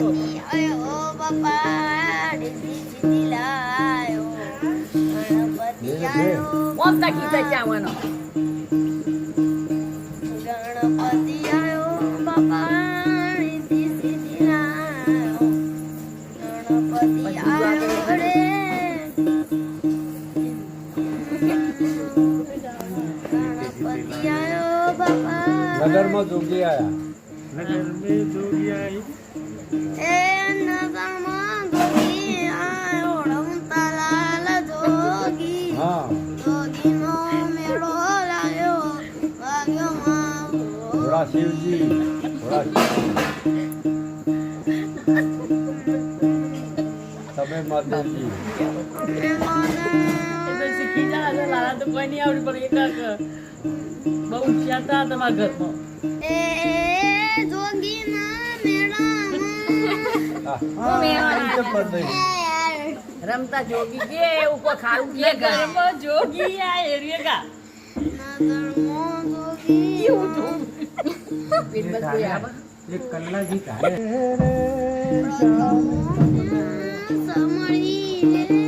આયો બાપા ડીસી સીધી લાયો ગણપતિ આયો કોમ તા કીધા ચાવાનો ગણપતિ આયો બાપા ડીસી સીધી લાયો ગણપતિ આયો રે ગણપતિ આયો બાપા નગરમાં જોગી આયા नगर में जोगी आई એ નગરમાં જોગી આયો રમતા લાલ જોગી હા જોગીનો મેળો લાગ્યો વાગ્યો મારો થોડા શિવજી થોડા તમે માતાજી એ તો શીખી જા લાલા તો કોઈ નહીં આવડી પણ એક બહુ હોશિયાર હતા તમારા ઘરમાં એ જોગીના મેળામાં રમતા જોગી કે ઉપર ખારું કે ઘરમાં જોગી આ એરિયા નગરમાં જોગી एक कल्ला जी का है સમળી રે